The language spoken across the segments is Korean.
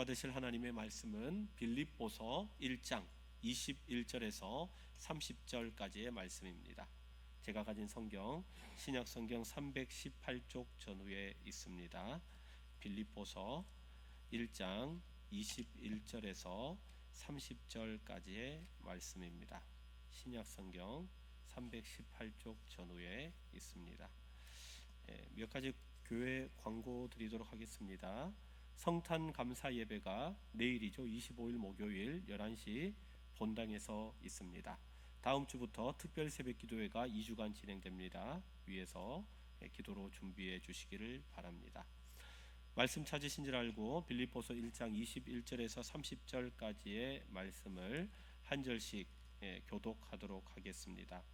받으실 하나님의 말씀은 빌립보서 1장 21절에서 30절까지의 말씀입니다. 제가 가진 성경 신약 성경 318쪽 전후에 있습니다. 빌립보서 1장 21절에서 30절까지의 말씀입니다. 신약 성경 318쪽 전후에 있습니다. 몇 가지 교회 광고 드리도록 하겠습니다. 성탄 감사 예배가 내일이죠. 25일 목요일 11시 본당에서 있습니다. 다음 주부터 특별 새벽 기도회가 2주간 진행됩니다. 위에서 기도로 준비해 주시기를 바랍니다. 말씀 찾으신 줄 알고 빌립보서 1장 21절에서 30절까지의 말씀을 한 절씩 교독하도록 하겠습니다.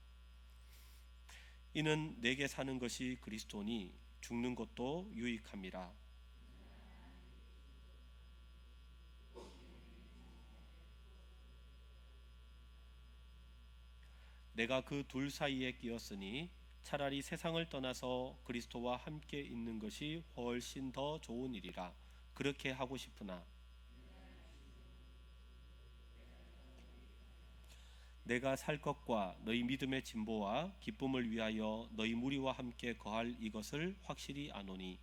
이는 내게 사는 것이 그리스도니 죽는 것도 유익함이라. 내가 그 둘 사이에 끼었으니 차라리 세상을 떠나서 그리스도와 함께 있는 것이 훨씬 더 좋은 일이라. 그렇게 하고 싶으나 내가 살 것과 너희 믿음의 진보와 기쁨을 위하여 너희 무리와 함께 거할 이것을 확실히 아노니,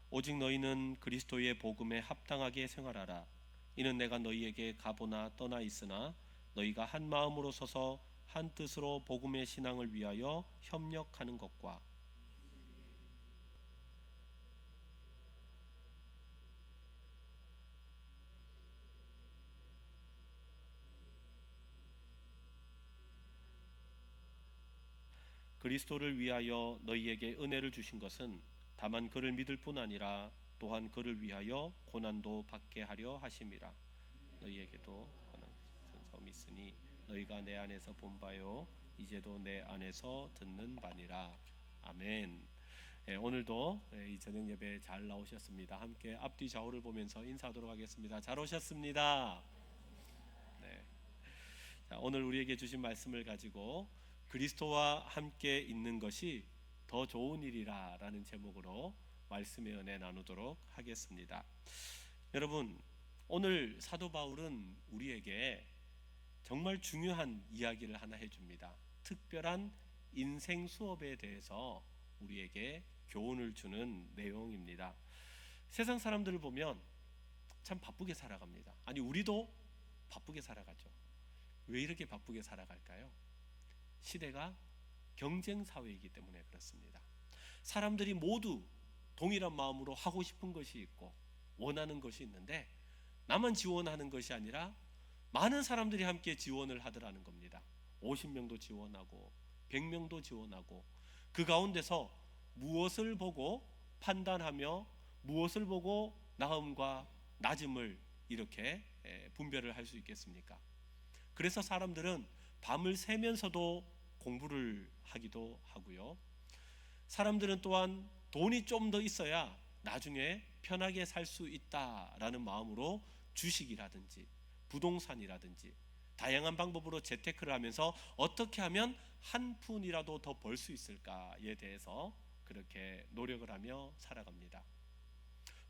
오직 너희는 그리스도의 복음에 합당하게 생활하라. 이는 내가 너희에게 가보나 떠나 있으나 너희가 한 마음으로 서서 한 뜻으로 복음의 신앙을 위하여 협력하는 것과 그리스도를 위하여 너희에게 은혜를 주신 것은 다만 그를 믿을 뿐 아니라 또한 그를 위하여 고난도 받게 하려 하심이라. 너희에게도 고난 섬이 있으니 너희가 내 안에서 본 바요 이제도 내 안에서 듣는 바니라. 아멘. 오늘도 이 저녁 예배 잘 나오셨습니다. 함께 앞뒤 좌우를 보면서 인사하도록 하겠습니다. 잘 오셨습니다. 네. 자, 오늘 우리에게 주신 말씀을 가지고 그리스도와 함께 있는 것이 더 좋은 일이라 라는 제목으로 말씀의 은혜 나누도록 하겠습니다. 여러분, 오늘 사도 바울은 우리에게 정말 중요한 이야기를 하나 해줍니다. 특별한 인생 수업에 대해서 우리에게 교훈을 주는 내용입니다. 세상 사람들을 보면 참 바쁘게 살아갑니다. 아니, 우리도 바쁘게 살아가죠. 왜 이렇게 바쁘게 살아갈까요? 시대가 경쟁 사회이기 때문에 그렇습니다. 사람들이 모두 동일한 마음으로 하고 싶은 것이 있고 원하는 것이 있는데 나만 지원하는 것이 아니라 많은 사람들이 함께 지원을 하더라는 겁니다. 50명도 지원하고 100명도 지원하고 그 가운데서 무엇을 보고 판단하며 무엇을 보고 나음과 낮음을 이렇게 분별을 할 수 있겠습니까? 그래서 사람들은 밤을 새면서도 공부를 하기도 하고요. 사람들은 또한 돈이 좀 더 있어야 나중에 편하게 살 수 있다라는 마음으로 주식이라든지 부동산이라든지 다양한 방법으로 재테크를 하면서 어떻게 하면 한 푼이라도 더 벌 수 있을까에 대해서 그렇게 노력을 하며 살아갑니다.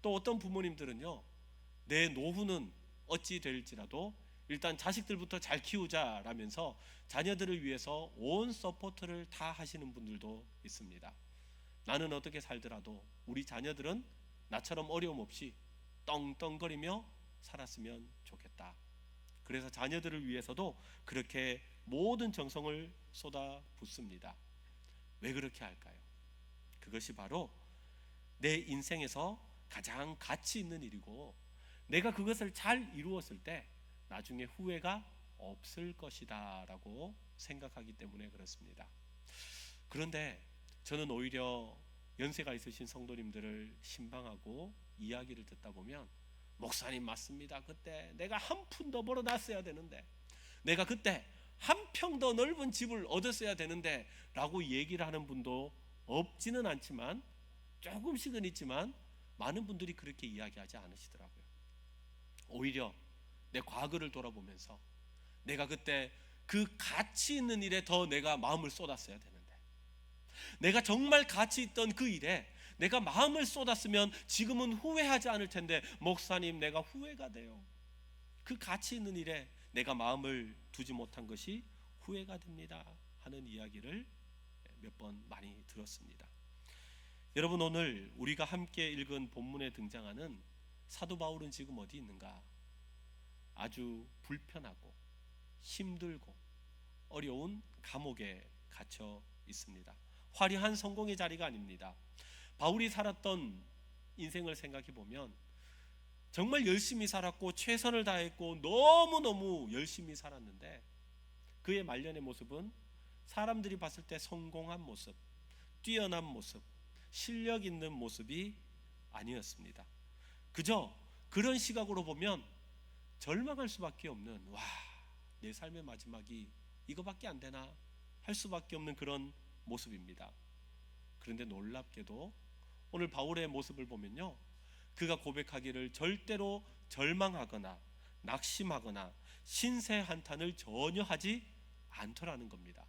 또 어떤 부모님들은요, 내 노후는 어찌 될지라도 일단 자식들부터 잘 키우자라면서 자녀들을 위해서 온 서포트를 다 하시는 분들도 있습니다. 나는 어떻게 살더라도 우리 자녀들은 나처럼 어려움 없이 떵떵거리며 살았으면 좋겠다. 그래서 자녀들을 위해서도 그렇게 모든 정성을 쏟아붓습니다. 왜 그렇게 할까요? 그것이 바로 내 인생에서 가장 가치 있는 일이고 내가 그것을 잘 이루었을 때 나중에 후회가 없을 것이다 라고 생각하기 때문에 그렇습니다. 그런데 저는 오히려 연세가 있으신 성도님들을 신방하고 이야기를 듣다 보면 목사님 맞습니다. 그때 내가 한 푼 더 벌어놨어야 되는데 내가 그때 한 평 더 넓은 집을 얻었어야 되는데 라고 얘기를 하는 분도 없지는 않지만 조금씩은 있지만 많은 분들이 그렇게 이야기하지 않으시더라고요. 오히려 내 과거를 돌아보면서 내가 그때 그 가치 있는 일에 더 내가 마음을 쏟았어야 되는데 내가 정말 가치 있던 그 일에 내가 마음을 쏟았으면 지금은 후회하지 않을 텐데, 목사님 내가 후회가 돼요. 그 가치 있는 일에 내가 마음을 두지 못한 것이 후회가 됩니다 하는 이야기를 몇 번 많이 들었습니다. 여러분, 오늘 우리가 함께 읽은 본문에 등장하는 사도 바울은 지금 어디 있는가? 아주 불편하고 힘들고 어려운 감옥에 갇혀 있습니다. 화려한 성공의 자리가 아닙니다. 바울이 살았던 인생을 생각해 보면 정말 열심히 살았고 최선을 다했고 너무너무 열심히 살았는데, 그의 말년의 모습은 사람들이 봤을 때 성공한 모습, 뛰어난 모습, 실력 있는 모습이 아니었습니다. 그저 그런 시각으로 보면 절망할 수밖에 없는, 와, 내 삶의 마지막이 이거밖에 안 되나 할 수밖에 없는 그런 모습입니다. 그런데 놀랍게도 오늘 바울의 모습을 보면요, 그가 고백하기를 절대로 절망하거나 낙심하거나 신세 한탄을 전혀 하지 않더라는 겁니다.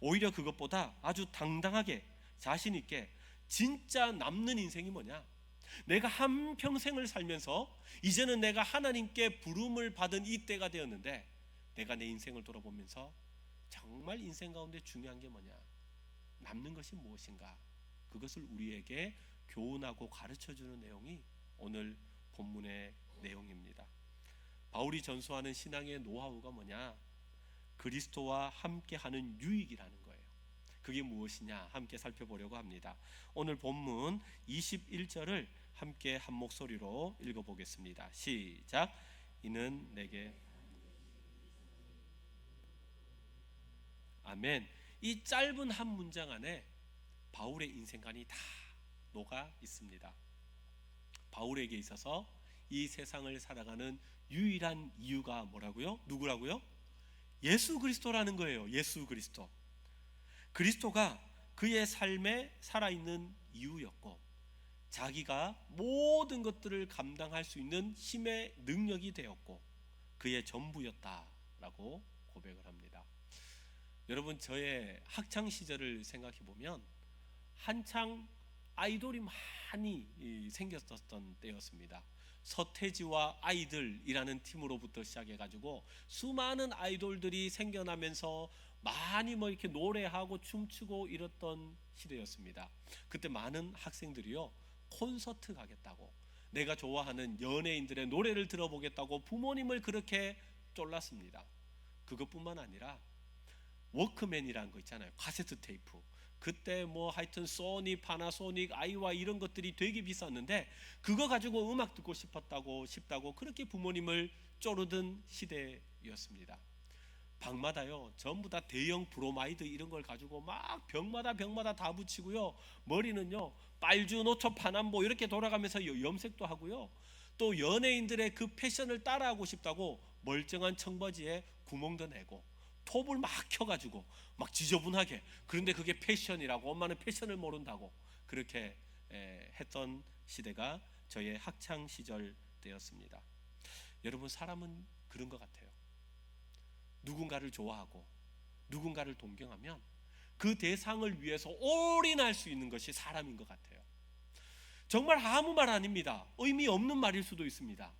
오히려 그것보다 아주 당당하게 자신 있게, 진짜 남는 인생이 뭐냐, 내가 한평생을 살면서 이제는 내가 하나님께 부름을 받은 이 때가 되었는데, 내가 내 인생을 돌아보면서 정말 인생 가운데 중요한 게 뭐냐, 남는 것이 무엇인가, 그것을 우리에게 교훈하고 가르쳐주는 내용이 오늘 본문의 내용입니다. 바울이 전수하는 신앙의 노하우가 뭐냐, 그리스도와 함께하는 유익이라는 거예요. 그게 무엇이냐 함께 살펴보려고 합니다. 오늘 본문 21절을 함께 한 목소리로 읽어보겠습니다. 시작. 이는 내게, 아멘. 이 짧은 한 문장 안에 바울의 인생관이 다 녹아 있습니다. 바울에게 있어서 이 세상을 살아가는 유일한 이유가 뭐라고요? 누구라고요? 예수 그리스도라는 거예요. 예수 그리스도. 그리스도가 그의 삶에 살아있는 이유였고, 자기가 모든 것들을 감당할 수 있는 힘의 능력이 되었고, 그의 전부였다라고 고백을 합니다. 여러분, 저의 학창 시절을 생각해 보면 한창 아이돌이 많이 생겼었던 때였습니다. 서태지와 아이들이라는 팀으로부터 시작해가지고 수많은 아이돌들이 생겨나면서 많이 이렇게 노래하고 춤추고 이랬던 시대였습니다. 그때 많은 학생들이요, 콘서트 가겠다고, 내가 좋아하는 연예인들의 노래를 들어보겠다고 부모님을 그렇게 쫄랐습니다. 그것뿐만 아니라 워크맨이라는 거 있잖아요, 카세트 테이프. 그때 하여튼 소니, 파나소닉, 아이와 이런 것들이 되게 비쌌는데, 그거 가지고 음악 듣고 싶다고 그렇게 부모님을 쪼르던 시대였습니다. 방마다요, 전부 다 대형 브로마이드 이런 걸 가지고 막 벽마다 다 붙이고요, 머리는요 빨주, 노초, 파남보 이렇게 돌아가면서 염색도 하고요, 또 연예인들의 그 패션을 따라하고 싶다고 멀쩡한 청바지에 구멍도 내고 톱을 막 켜가지고 막 지저분하게, 그런데 그게 패션이라고, 엄마는 패션을 모른다고 그렇게 했던 시대가 저의 학창 시절 때였습니다. 여러분, 사람은 그런 것 같아요. 누군가를 좋아하고 누군가를 동경하면 그 대상을 위해서 올인할 수 있는 것이 사람인 것 같아요. 정말 아무 말 아닙니다. 의미 없는 말일 수도 있습니다.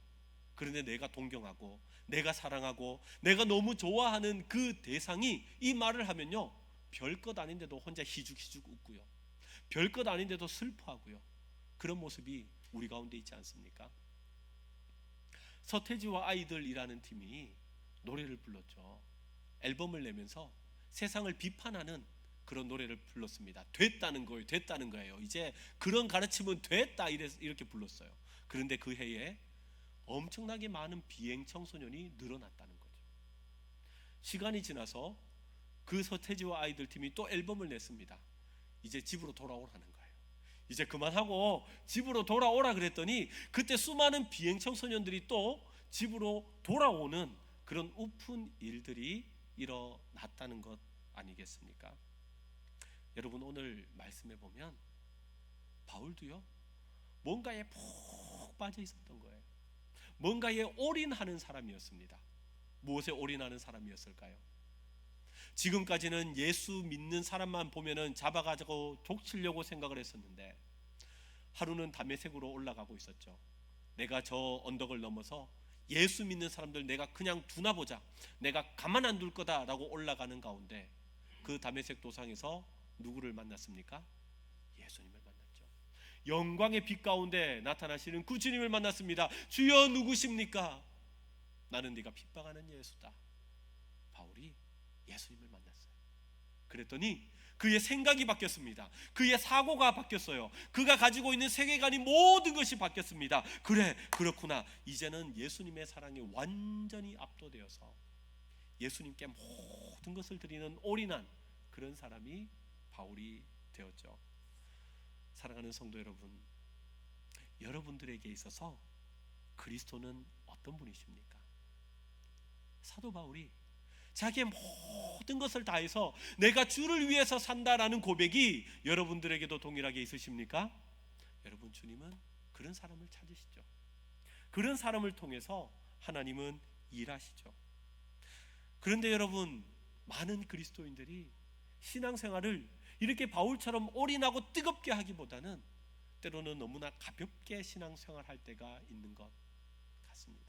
그런데 내가 동경하고 내가 사랑하고 내가 너무 좋아하는 그 대상이 이 말을 하면요, 별것 아닌데도 혼자 희죽희죽 웃고요, 별것 아닌데도 슬퍼하고요, 그런 모습이 우리 가운데 있지 않습니까? 서태지와 아이들이라는 팀이 노래를 불렀죠. 앨범을 내면서 세상을 비판하는 그런 노래를 불렀습니다. 됐다는 거예요. 이제 그런 가르침은 됐다, 이렇게 불렀어요. 그런데 그 해에 엄청나게 많은 비행 청소년이 늘어났다는 거죠. 시간이 지나서 그 서태지와 아이들 팀이 또 앨범을 냈습니다. 이제 집으로 돌아오라는 거예요. 이제 그만하고 집으로 돌아오라 그랬더니 그때 수많은 비행 청소년들이 또 집으로 돌아오는 그런 우픈 일들이 일어났다는 것 아니겠습니까? 여러분, 오늘 말씀해 보면 바울도요, 뭔가에 푹 빠져 있었던 거예요. 뭔가에 올인하는 사람이었습니다. 무엇에 올인하는 사람이었을까요? 지금까지는 예수 믿는 사람만 보면은 잡아가지고 족치려고 생각을 했었는데 하루는 다메섹으로 올라가고 있었죠. 내가 저 언덕을 넘어서 예수 믿는 사람들 내가 그냥 두나 보자, 내가 가만 안 둘 거다라고 올라가는 가운데 그 다메섹 도상에서 누구를 만났습니까? 예수님을 만났죠. 영광의 빛 가운데 나타나시는 그 주님을 만났습니다. 주여 누구십니까? 나는 네가 핍박하는 예수다. 바울이 예수님을 만났어요. 그랬더니 그의 생각이 바뀌었습니다. 그의 사고가 바뀌었어요. 그가 가지고 있는 세계관이 모든 것이 바뀌었습니다. 그래, 그렇구나. 이제는 예수님의 사랑에 완전히 압도되어서 예수님께 모든 것을 드리는 올인한 그런 사람이 바울이 되었죠. 사랑하는 성도 여러분, 여러분들에게 있어서 그리스도는 어떤 분이십니까? 사도 바울이 자기의 모든 것을 다해서 내가 주를 위해서 산다라는 고백이 여러분들에게도 동일하게 있으십니까? 여러분, 주님은 그런 사람을 찾으시죠. 그런 사람을 통해서 하나님은 일하시죠. 그런데 여러분, 많은 그리스도인들이 신앙생활을 이렇게 바울처럼 올인하고 뜨겁게 하기보다는 때로는 너무나 가볍게 신앙생활할 때가 있는 것 같습니다.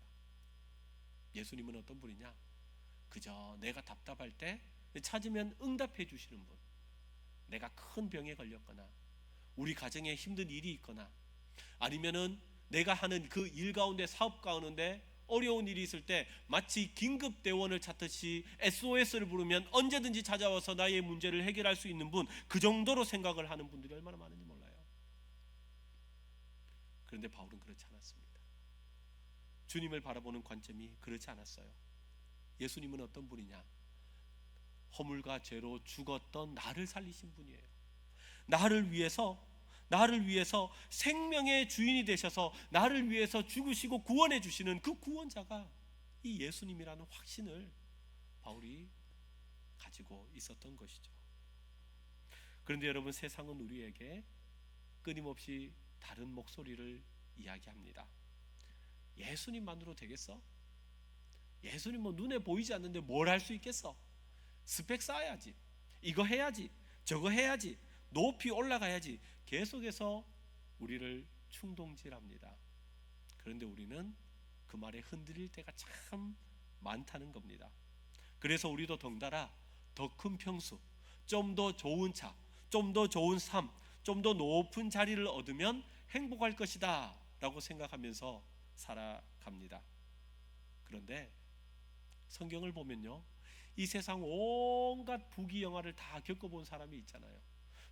예수님은 어떤 분이냐? 그저 내가 답답할 때 찾으면 응답해 주시는 분, 내가 큰 병에 걸렸거나 우리 가정에 힘든 일이 있거나 아니면은 내가 하는 그 일 가운데, 사업 가운데 어려운 일이 있을 때 마치 긴급 대원을 찾듯이 SOS를 부르면 언제든지 찾아와서 나의 문제를 해결할 수 있는 분, 그 정도로 생각을 하는 분들이 얼마나 많은지 몰라요. 그런데 바울은 그렇지 않았습니다. 주님을 바라보는 관점이 그렇지 않았어요. 예수님은 어떤 분이냐? 허물과 죄로 죽었던 나를 살리신 분이에요. 나를 위해서 생명의 주인이 되셔서 나를 위해서 죽으시고 구원해 주시는 그 구원자가 이 예수님이라는 확신을 바울이 가지고 있었던 것이죠. 그런데 여러분, 세상은 우리에게 끊임없이 다른 목소리를 이야기합니다. 예수님만으로 되겠어? 예수님 뭐 눈에 보이지 않는데 뭘 할 수 있겠어? 스펙 쌓아야지, 이거 해야지, 저거 해야지, 높이 올라가야지. 계속해서 우리를 충동질합니다. 그런데 우리는 그 말에 흔들릴 때가 참 많다는 겁니다. 그래서 우리도 덩달아 더 큰 평수, 좀 더 좋은 차, 좀 더 좋은 삶, 좀 더 높은 자리를 얻으면 행복할 것이다 라고 생각하면서 살아갑니다. 그런데 성경을 보면요, 이 세상 온갖 부귀영화를 다 겪어본 사람이 있잖아요.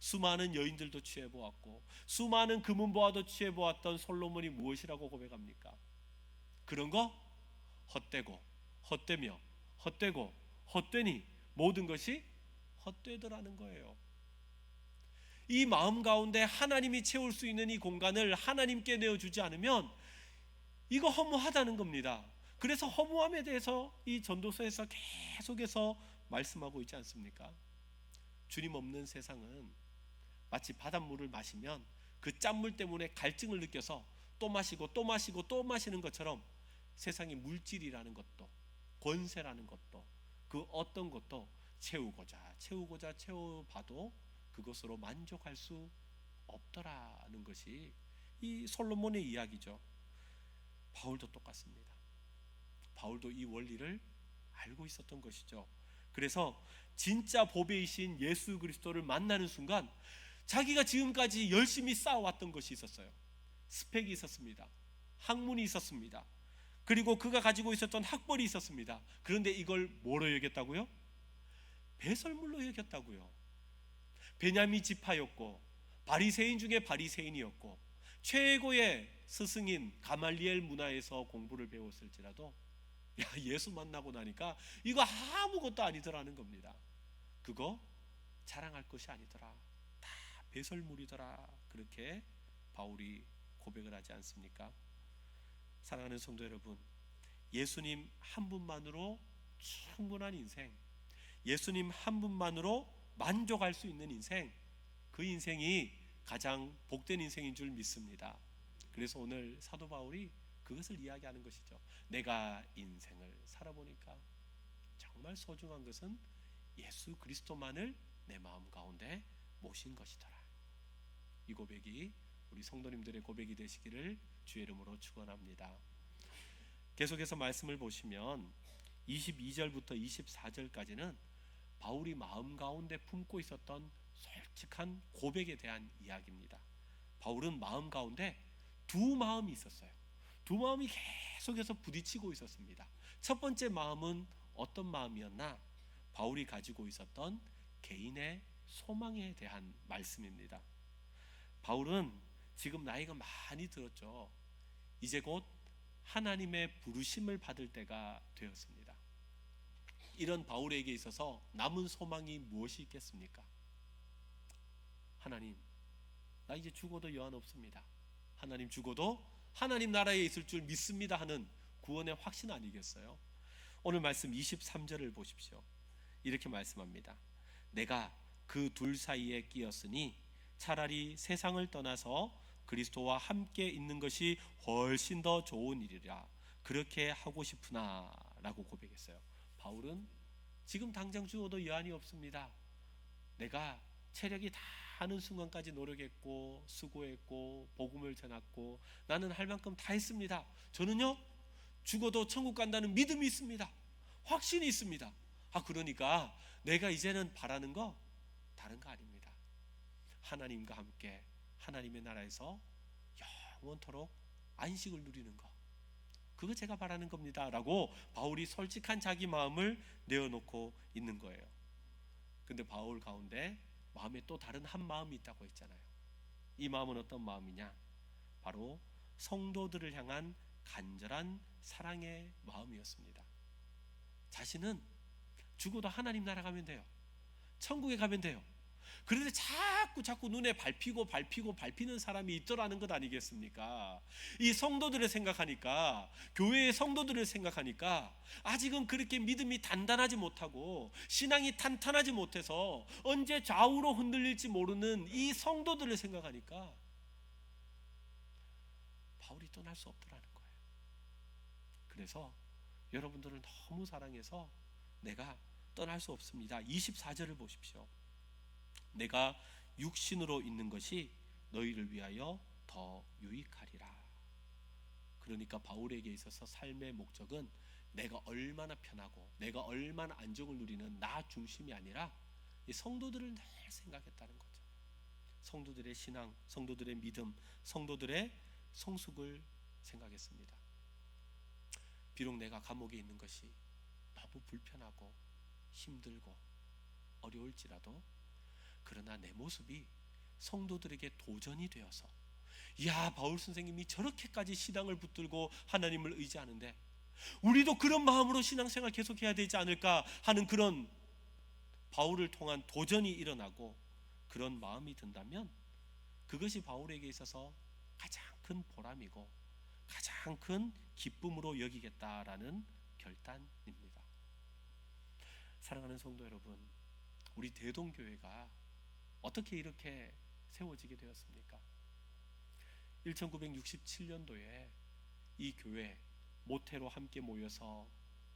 수많은 여인들도 취해보았고 수많은 금은보화도 취해보았던 솔로몬이 무엇이라고 고백합니까? 그런 거 헛되고 헛되며 헛되고 헛되니 모든 것이 헛되더라는 거예요. 이 마음 가운데 하나님이 채울 수 있는 이 공간을 하나님께 내어주지 않으면 이거 허무하다는 겁니다. 그래서 허무함에 대해서 이 전도서에서 계속해서 말씀하고 있지 않습니까? 주님 없는 세상은 마치 바닷물을 마시면 그 짠물 때문에 갈증을 느껴서 또 마시고 또 마시고 또 마시는 것처럼 세상의 물질이라는 것도, 권세라는 것도, 그 어떤 것도 채우고자 채워봐도 그것으로 만족할 수 없더라는 것이 이 솔로몬의 이야기죠. 바울도 똑같습니다. 바울도 이 원리를 알고 있었던 것이죠. 그래서 진짜 보배이신 예수 그리스도를 만나는 순간 자기가 지금까지 열심히 쌓아왔던 것이 있었어요. 스펙이 있었습니다. 학문이 있었습니다. 그리고 그가 가지고 있었던 학벌이 있었습니다. 그런데 이걸 뭐로 여겼다고요? 배설물로 여겼다고요. 베냐민 지파였고 바리새인 중에 바리새인이었고 최고의 스승인 가말리엘 문화에서 공부를 배웠을지라도 예수 만나고 나니까 이거 아무것도 아니더라는 겁니다. 그거 자랑할 것이 아니더라, 다 배설물이더라, 그렇게 바울이 고백을 하지 않습니까? 사랑하는 성도 여러분, 예수님 한 분만으로 충분한 인생, 예수님 한 분만으로 만족할 수 있는 인생, 그 인생이 가장 복된 인생인 줄 믿습니다. 그래서 오늘 사도 바울이 그것을 이야기하는 것이죠. 내가 인생을 살아보니까 정말 소중한 것은 예수 그리스도만을 내 마음 가운데 모신 것이더라. 이 고백이 우리 성도님들의 고백이 되시기를 주의 이름으로 축원합니다. 계속해서 말씀을 보시면 22절부터 24절까지는 바울이 마음 가운데 품고 있었던 솔직한 고백에 대한 이야기입니다. 바울은 마음 가운데 두 마음이 있었어요. 두 마음이 계속해서 부딪히고 있었습니다. 첫 번째 마음은 어떤 마음이었나? 바울이 가지고 있었던 개인의 소망에 대한 말씀입니다. 바울은 지금 나이가 많이 들었죠. 이제 곧 하나님의 부르심을 받을 때가 되었습니다. 이런 바울에게 있어서 남은 소망이 무엇이 있겠습니까? 하나님, 나 이제 죽어도 여한 없습니다. 하나님, 죽어도 하나님 나라에 있을 줄 믿습니다 하는 구원의 확신 아니겠어요? 오늘 말씀 23절을 보십시오. 이렇게 말씀합니다. 내가 그 둘 사이에 끼었으니 차라리 세상을 떠나서 그리스도와 함께 있는 것이 훨씬 더 좋은 일이라 그렇게 하고 싶으나 라고 고백했어요. 바울은 지금 당장 죽어도 여한이 없습니다. 내가 체력이 다 하는 순간까지 노력했고 수고했고 복음을 전했고 나는 할 만큼 다 했습니다. 저는요 죽어도 천국 간다는 믿음이 있습니다. 확신이 있습니다. 그러니까 내가 이제는 바라는 거 다른 거 아닙니다. 하나님과 함께 하나님의 나라에서 영원토록 안식을 누리는 거, 그거 제가 바라는 겁니다 라고 바울이 솔직한 자기 마음을 내어놓고 있는 거예요. 근데 바울 가운데 마음에 또 다른 한 마음이 있다고 했잖아요. 이 마음은 어떤 마음이냐? 바로 성도들을 향한 간절한 사랑의 마음이었습니다. 자신은 죽어도 하나님 나라 가면 돼요. 천국에 가면 돼요. 그런데 자꾸 눈에 밟히는 사람이 있더라는 것 아니겠습니까? 이 성도들을 생각하니까, 교회의 성도들을 생각하니까 아직은 그렇게 믿음이 단단하지 못하고 신앙이 탄탄하지 못해서 언제 좌우로 흔들릴지 모르는 이 성도들을 생각하니까 바울이 떠날 수 없더라는 거예요. 그래서 여러분들을 너무 사랑해서 내가 떠날 수 없습니다. 24절을 보십시오. 내가 육신으로 있는 것이 너희를 위하여 더 유익하리라. 그러니까 바울에게 있어서 삶의 목적은 내가 얼마나 편하고 내가 얼마나 안정을 누리는 나 중심이 아니라 이 성도들을 늘 생각했다는 거죠. 성도들의 신앙, 성도들의 믿음, 성도들의 성숙을 생각했습니다. 비록 내가 감옥에 있는 것이 너무 불편하고 힘들고 어려울지라도 그러나 내 모습이 성도들에게 도전이 되어서 야, 바울 선생님이 저렇게까지 신앙을 붙들고 하나님을 의지하는데 우리도 그런 마음으로 신앙생활 계속해야 되지 않을까 하는 그런 바울을 통한 도전이 일어나고 그런 마음이 든다면 그것이 바울에게 있어서 가장 큰 보람이고 가장 큰 기쁨으로 여기겠다라는 결단입니다. 사랑하는 성도 여러분, 우리 대동교회가 어떻게 이렇게 세워지게 되었습니까? 1967년도에 이 교회 모태로 함께 모여서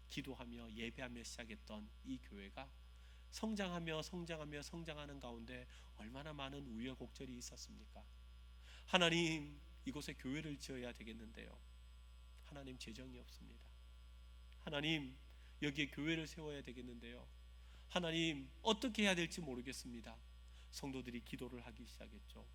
기도하며 예배하며 시작했던 이 교회가 성장하는 가운데 얼마나 많은 우여곡절이 있었습니까? 하나님, 이곳에 교회를 지어야 되겠는데요, 하나님 재정이 없습니다. 하나님, 여기에 교회를 세워야 되겠는데요, 하나님 어떻게 해야 될지 모르겠습니다. 성도들이 기도를 하기 시작했죠.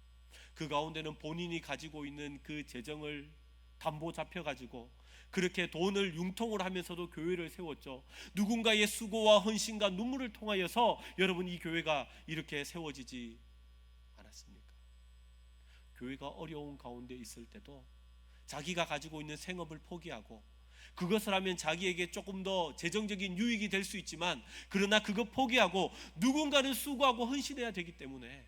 그 가운데는 본인이 가지고 있는 그 재정을 담보 잡혀가지고 그렇게 돈을 융통을 하면서도 교회를 세웠죠. 누군가의 수고와 헌신과 눈물을 통하여서 여러분 이 교회가 이렇게 세워지지 않았습니까? 교회가 어려운 가운데 있을 때도 자기가 가지고 있는 생업을 포기하고 그것을 하면 자기에게 조금 더 재정적인 유익이 될 수 있지만 그러나 그거 포기하고 누군가는 수고하고 헌신해야 되기 때문에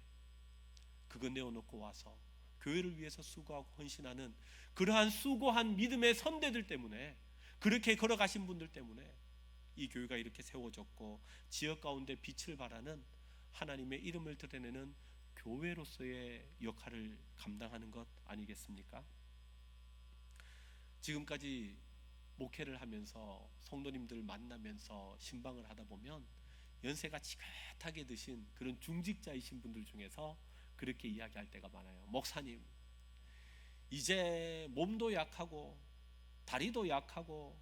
그거 내어놓고 와서 교회를 위해서 수고하고 헌신하는 그러한 수고한 믿음의 선대들 때문에, 그렇게 걸어가신 분들 때문에 이 교회가 이렇게 세워졌고 지역 가운데 빛을 발하는 하나님의 이름을 드러내는 교회로서의 역할을 감당하는 것 아니겠습니까? 지금까지 목회를 하면서 성도님들 만나면서 신방을 하다 보면 연세가 지긋하게 드신 그런 중직자이신 분들 중에서 그렇게 이야기할 때가 많아요. 목사님, 이제 몸도 약하고 다리도 약하고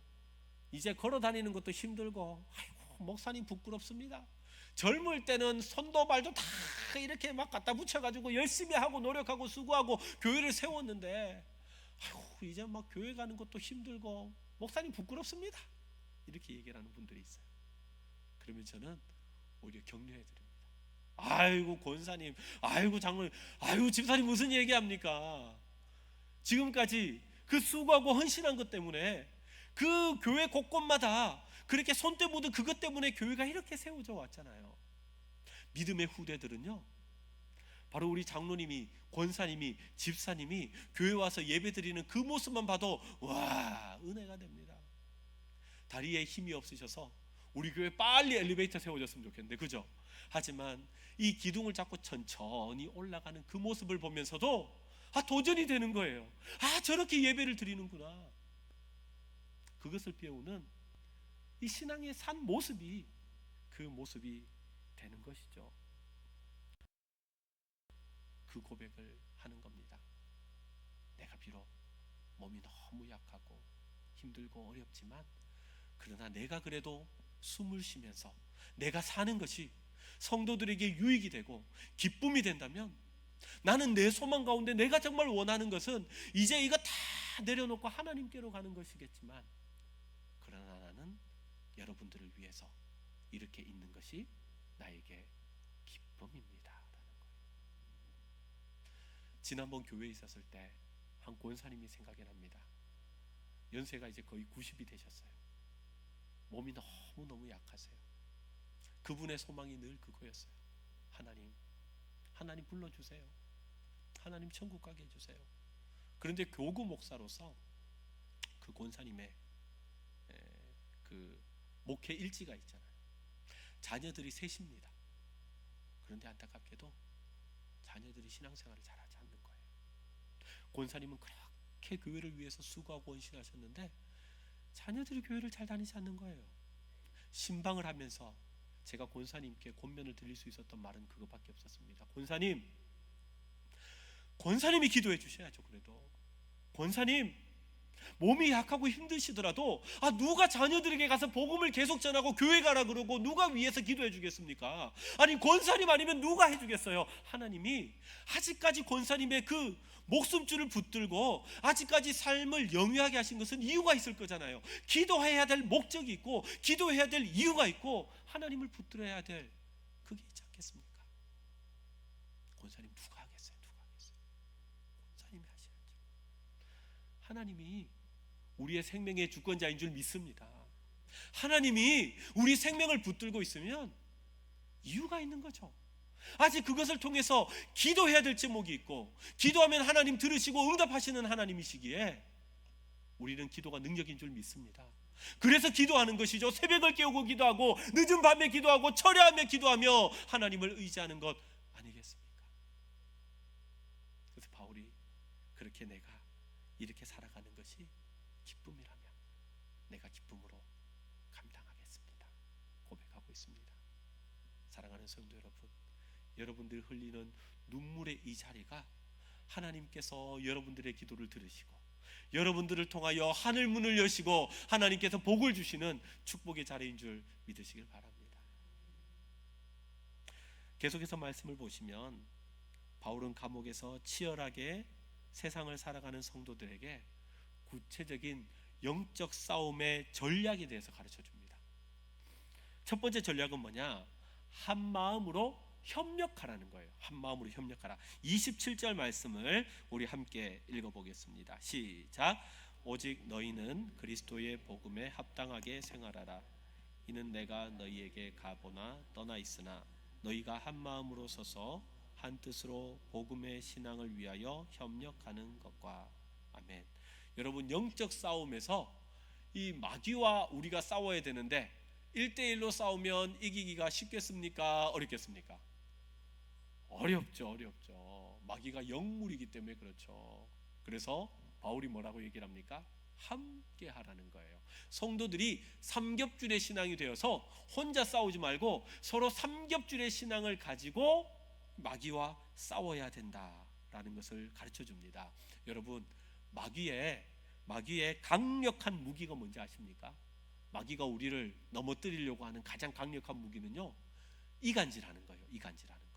이제 걸어 다니는 것도 힘들고, 아이고 목사님 부끄럽습니다. 젊을 때는 손도 발도 다 이렇게 막 갖다 붙여가지고 열심히 하고 노력하고 수고하고 교회를 세웠는데, 아이고 이제 막 교회 가는 것도 힘들고 목사님 부끄럽습니다. 이렇게 얘기를 하는 분들이 있어요. 그러면 저는 오히려 격려해 드립니다. 아이고 권사님, 아이고 장로님, 아이고 집사님 무슨 얘기합니까? 지금까지 그 수고하고 헌신한 것 때문에 그 교회 곳곳마다 그렇게 손때 묻은 그것 때문에 교회가 이렇게 세워져 왔잖아요. 믿음의 후대들은요, 바로 우리 장로님이, 권사님이, 집사님이 교회 와서 예배 드리는 그 모습만 봐도 와, 은혜가 됩니다. 다리에 힘이 없으셔서 우리 교회 빨리 엘리베이터 세워졌으면 좋겠는데, 그죠? 하지만 이 기둥을 잡고 천천히 올라가는 그 모습을 보면서도 도전이 되는 거예요. 저렇게 예배를 드리는구나. 그것을 배우는 이 신앙의 산 모습이 그 모습이 되는 것이죠. 그 고백을 하는 겁니다. 내가 비록 몸이 너무 약하고 힘들고 어렵지만, 그러나 내가 그래도 숨을 쉬면서 내가 사는 것이 성도들에게 유익이 되고 기쁨이 된다면, 나는 내 소망 가운데 내가 정말 원하는 것은 이제 이거 다 내려놓고 하나님께로 가는 것이겠지만, 그러나 나는 여러분들을 위해서 이렇게 있는 것이 나에게 기쁨입니다 라는 거예요. 지난번 교회에 있었을 때 한 권사님이 생각이 납니다. 연세가 이제 거의 90이 되셨어요. 몸이 너무너무 약하세요. 그분의 소망이 늘 그거였어요. 하나님 불러주세요. 하나님 천국 가게 해주세요. 그런데 교구 목사로서 그 권사님의 그 목회 일지가 있잖아요. 자녀들이 셋입니다. 그런데 안타깝게도 자녀들이 신앙생활을 잘하지 않는 거예요. 권사님은 그렇게 교회를 위해서 수고하고 헌신하셨는데 자녀들이 교회를 잘 다니지 않는 거예요. 신방을 하면서 제가 권사님께 권면을 드릴 수 있었던 말은 그것밖에 없었습니다. 권사님이 기도해 주셔야죠. 그래도 권사님 몸이 약하고 힘드시더라도 누가 자녀들에게 가서 복음을 계속 전하고 교회 가라 그러고 누가 위해서 기도해 주겠습니까? 아니 권사님 아니면 누가 해주겠어요? 하나님이 아직까지 권사님의 그 목숨줄을 붙들고 아직까지 삶을 영위하게 하신 것은 이유가 있을 거잖아요. 기도해야 될 목적이 있고 기도해야 될 이유가 있고 하나님을 붙들어야 될 그게 있지 않겠습니까? 권사님 누가 하겠어요? 권사님이 하셔야죠. 하나님이 우리의 생명의 주권자인 줄 믿습니다. 하나님이 우리 생명을 붙들고 있으면 이유가 있는 거죠. 아직 그것을 통해서 기도해야 될 제목이 있고 기도하면 하나님 들으시고 응답하시는 하나님이시기에 우리는 기도가 능력인 줄 믿습니다. 그래서 기도하는 것이죠. 새벽을 깨우고 기도하고 늦은 밤에 기도하고 철야하며 기도하며 하나님을 의지하는 것 아니겠습니까? 그래서 바울이 그렇게 내가 이렇게 살아가는 것이 기쁨이라면 내가 기쁨으로 감당하겠습니다 고백하고 있습니다. 사랑하는 성도 여러분, 여러분들이 흘리는 눈물의 이 자리가 하나님께서 여러분들의 기도를 들으시고 여러분들을 통하여 하늘 문을 여시고 하나님께서 복을 주시는 축복의 자리인 줄 믿으시길 바랍니다. 계속해서 말씀을 보시면 바울은 감옥에서 치열하게 세상을 살아가는 성도들에게 구체적인 영적 싸움의 전략에 대해서 가르쳐 줍니다. 첫 번째 전략은 뭐냐? 한 마음으로 협력하라는 거예요. 한 마음으로 협력하라. 27절 말씀을 우리 함께 읽어보겠습니다. 시작. 오직 너희는 그리스도의 복음에 합당하게 생활하라. 이는 내가 너희에게 가보나 떠나 있으나 너희가 한 마음으로 서서 한 뜻으로 복음의 신앙을 위하여 협력하는 것과. 아멘. 여러분, 영적 싸움에서 이 마귀와 우리가 싸워야 되는데 1대1로 싸우면 이기기가 쉽겠습니까? 어렵겠습니까? 어렵죠. 마귀가 영물이기 때문에 그렇죠. 그래서 바울이 뭐라고 얘기를 합니까? 함께 하라는 거예요. 성도들이 삼겹줄의 신앙이 되어서 혼자 싸우지 말고 서로 삼겹줄의 신앙을 가지고 마귀와 싸워야 된다라는 것을 가르쳐 줍니다. 여러분, 마귀의 강력한 무기가 뭔지 아십니까? 마귀가 우리를 넘어뜨리려고 하는 가장 강력한 무기는요, 이간질하는 거예요. 이간질하는 거.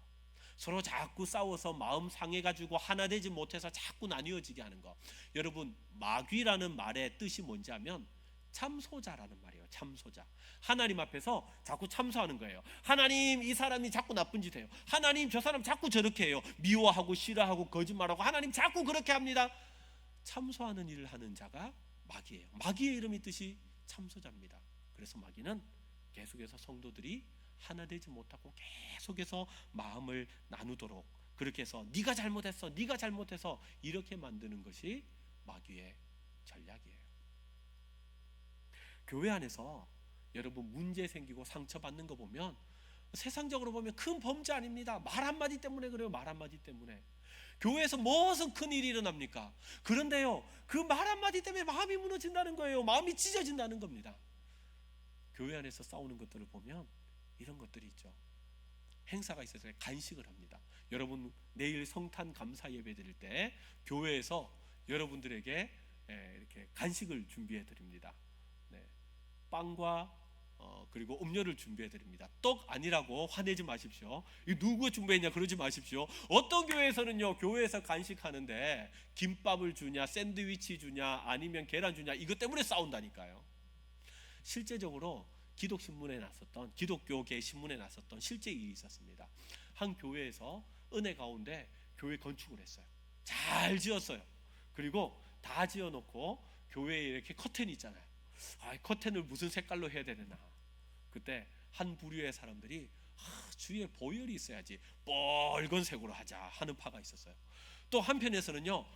서로 자꾸 싸워서 마음 상해가지고 하나 되지 못해서 자꾸 나뉘어지게 하는 거. 여러분, 마귀라는 말의 뜻이 뭔지 하면 참소자라는 말이에요. 참소자. 하나님 앞에서 자꾸 참소하는 거예요. 하나님, 이 사람이 자꾸 나쁜 짓 해요. 하나님, 저 사람 자꾸 저렇게 해요. 미워하고 싫어하고 거짓말하고 하나님 자꾸 그렇게 합니다. 참소하는 일을 하는 자가 마귀예요. 마귀의 이름이 뜻이 참소자입니다. 그래서 마귀는 계속해서 성도들이 하나 되지 못하고 계속해서 마음을 나누도록 그렇게 해서 네가 잘못했어, 네가 잘못해서 이렇게 만드는 것이 마귀의 전략이에요. 교회 안에서 여러분 문제 생기고 상처받는 거 보면 세상적으로 보면 큰 범죄 아닙니다. 말 한마디 때문에 그래요. 말 한마디 때문에. 교회에서 무슨 큰일이 일어납니까? 그런데요, 그 말 한마디 때문에 마음이 무너진다는 거예요. 마음이 찢어진다는 겁니다. 교회 안에서 싸우는 것들을 보면 이런 것들이 있죠. 행사가 있어서 간식을 합니다. 여러분, 내일 성탄 감사 예배 드릴 때 교회에서 여러분들에게 이렇게 간식을 준비해 드립니다. 빵과 그리고 음료를 준비해 드립니다. 떡 아니라고 화내지 마십시오. 이 누구 준비했냐 그러지 마십시오. 어떤 교회에서는요, 교회에서 간식하는데 김밥을 주냐, 샌드위치 주냐, 아니면 계란 주냐, 이것 때문에 싸운다니까요. 실제적으로 기독교계 신문에 났었던 실제 일이 있었습니다. 한 교회에서 은혜 가운데 교회 건축을 했어요. 잘 지었어요. 그리고 다 지어놓고 교회에 이렇게 커튼이 있잖아요. 커튼을 무슨 색깔로 해야 되나. 그때 한 부류의 사람들이 주위에 보혈이 있어야지 빨간색으로 하자 하는 파가 있었어요. 또 한편에서는요,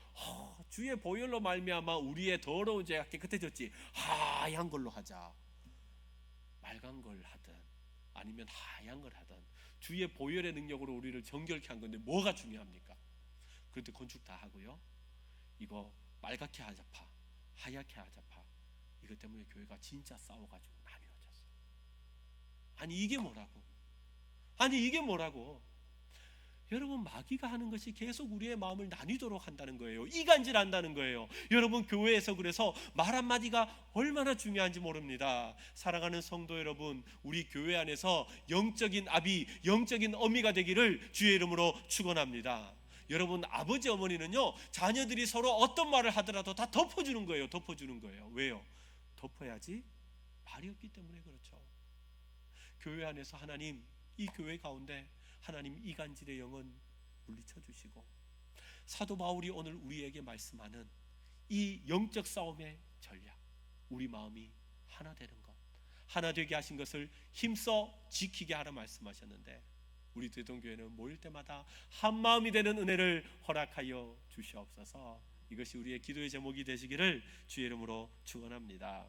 주위에 보혈로 말미암아 우리의 더러운 죄가 깨끗해졌지 하얀 걸로 하자. 빨간 걸 하든 아니면 하얀 걸 하든 주위의 보혈의 능력으로 우리를 정결케 한 건데 뭐가 중요합니까? 그런데 건축 다 하고요, 이거 빨갛게 하자파, 하얗게 하자파, 이것 때문에 교회가 진짜 싸워가지고 나뉘어졌어요. 아니 이게 뭐라고? 여러분, 마귀가 하는 것이 계속 우리의 마음을 나뉘도록 한다는 거예요. 이간질한다는 거예요. 여러분, 교회에서 그래서 말 한마디가 얼마나 중요한지 모릅니다. 사랑하는 성도 여러분, 우리 교회 안에서 영적인 아비, 영적인 어미가 되기를 주의 이름으로 축원합니다. 여러분, 아버지 어머니는요, 자녀들이 서로 어떤 말을 하더라도 다 덮어주는 거예요. 덮어주는 거예요. 왜요? 덮어야지 말이 없기 때문에 그렇죠. 교회 안에서 하나님, 이 교회 가운데 하나님 이간질의 영은 물리쳐 주시고, 사도 바울이 오늘 우리에게 말씀하는 이 영적 싸움의 전략, 우리 마음이 하나 되는 것, 하나 되게 하신 것을 힘써 지키게 하라 말씀하셨는데, 우리 대동교회는 모일 때마다 한 마음이 되는 은혜를 허락하여 주시옵소서. 이것이 우리의 기도의 제목이 되시기를 주의 이름으로 축원합니다.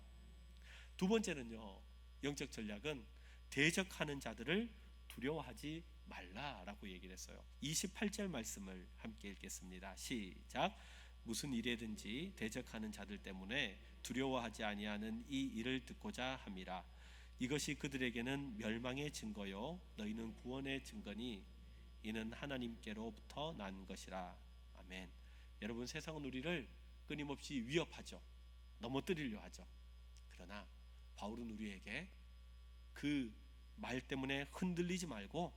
두 번째는요, 영적 전략은 대적하는 자들을 두려워하지 말라라고 얘기를 했어요. 28절 말씀을 함께 읽겠습니다. 시작. 무슨 일에든지 대적하는 자들 때문에 두려워하지 아니하는 이 일을 듣고자 함이라. 이것이 그들에게는 멸망의 증거요 너희는 구원의 증거니 이는 하나님께로부터 난 것이라. 아멘. 여러분, 세상은 우리를 끊임없이 위협하죠. 넘어뜨리려 하죠. 그러나 바울은 우리에게 그 말 때문에 흔들리지 말고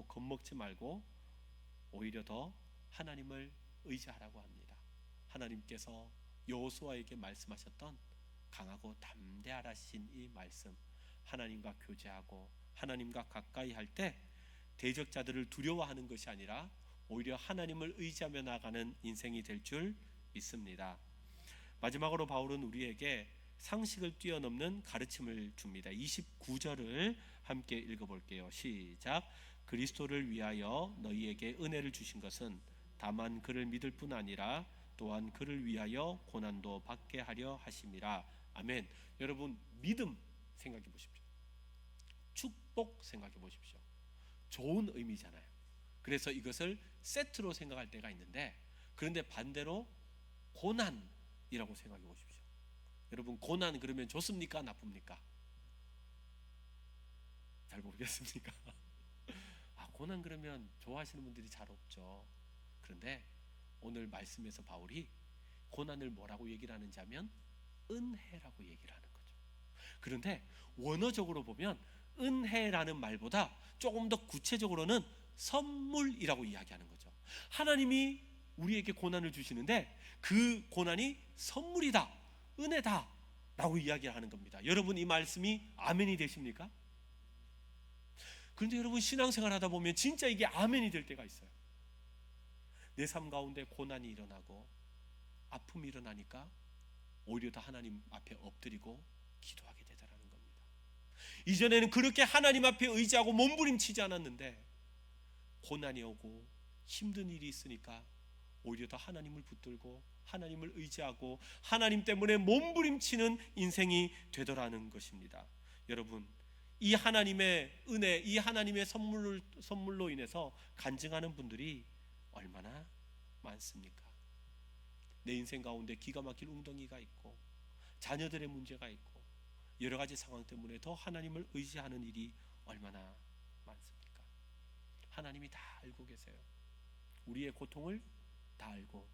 겁먹지 말고 오히려 더 하나님을 의지하라고 합니다. 하나님께서 여호수아에게 말씀하셨던 강하고 담대하라신 이 말씀, 하나님과 교제하고 하나님과 가까이 할 때 대적자들을 두려워하는 것이 아니라 오히려 하나님을 의지하며 나가는 인생이 될 줄 믿습니다. 마지막으로 바울은 우리에게 상식을 뛰어넘는 가르침을 줍니다. 29절을 함께 읽어볼게요. 시작. 그리스도를 위하여 너희에게 은혜를 주신 것은 다만 그를 믿을 뿐 아니라 또한 그를 위하여 고난도 받게 하려 하심이라. 아멘. 여러분, 믿음 생각해 보십시오. 축복 생각해 보십시오. 좋은 의미잖아요. 그래서 이것을 세트로 생각할 때가 있는데, 그런데 반대로 고난, 이라고 생각해 보십시오. 여러분, 고난 그러면 좋습니까? 나쁩니까? 잘 모르겠습니까? 고난 그러면 좋아하시는 분들이 잘 없죠. 그런데 오늘 말씀에서 바울이 고난을 뭐라고 얘기를 하는지 하면 은혜라고 얘기를 하는 거죠. 그런데 원어적으로 보면 은혜라는 말보다 조금 더 구체적으로는 선물이라고 이야기하는 거죠. 하나님이 우리에게 고난을 주시는데 그 고난이 선물이다, 은혜다 라고 이야기하는 겁니다. 여러분, 이 말씀이 아멘이 되십니까? 그런데 여러분, 신앙생활 하다 보면 진짜 이게 아멘이 될 때가 있어요. 내 삶 가운데 고난이 일어나고 아픔이 일어나니까 오히려 더 하나님 앞에 엎드리고 기도하게 되더라는 겁니다. 이전에는 그렇게 하나님 앞에 의지하고 몸부림치지 않았는데 고난이 오고 힘든 일이 있으니까 오히려 더 하나님을 붙들고 하나님을 의지하고 하나님 때문에 몸부림치는 인생이 되더라는 것입니다. 여러분, 이 하나님의 은혜, 이 하나님의 선물로 인해서 간증하는 분들이 얼마나 많습니까? 내 인생 가운데 기가 막힐 웅덩이가 있고 자녀들의 문제가 있고 여러 가지 상황 때문에 더 하나님을 의지하는 일이 얼마나 많습니까? 하나님이 다 알고 계세요. 우리의 고통을 다 알고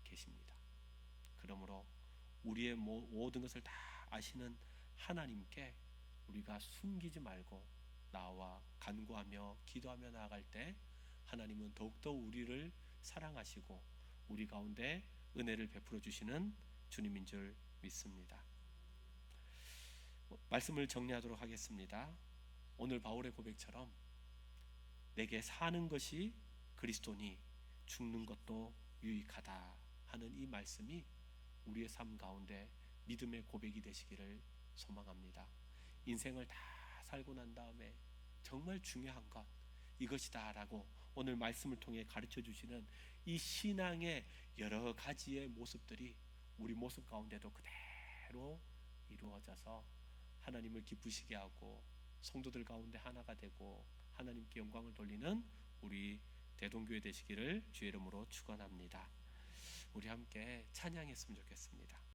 계십니다. 그러므로 우리의 모든 것을 다 아시는 하나님께 우리가 숨기지 말고 나와 간구하며 기도하며 나아갈 때 하나님은 더욱더 우리를 사랑하시고 우리 가운데 은혜를 베풀어 주시는 주님인 줄 믿습니다. 말씀을 정리하도록 하겠습니다. 오늘 바울의 고백처럼 내게 사는 것이 그리스도니 죽는 것도 유익하다 하는 이 말씀이 우리의 삶 가운데 믿음의 고백이 되시기를 소망합니다. 인생을 다 살고 난 다음에 정말 중요한 것 이것이다 라고 오늘 말씀을 통해 가르쳐 주시는 이 신앙의 여러 가지의 모습들이 우리 모습 가운데도 그대로 이루어져서 하나님을 기쁘시게 하고 성도들 가운데 하나가 되고 하나님께 영광을 돌리는 우리 대동교회 되시기를 주의 이름으로 축원합니다. 우리 함께 찬양했으면 좋겠습니다.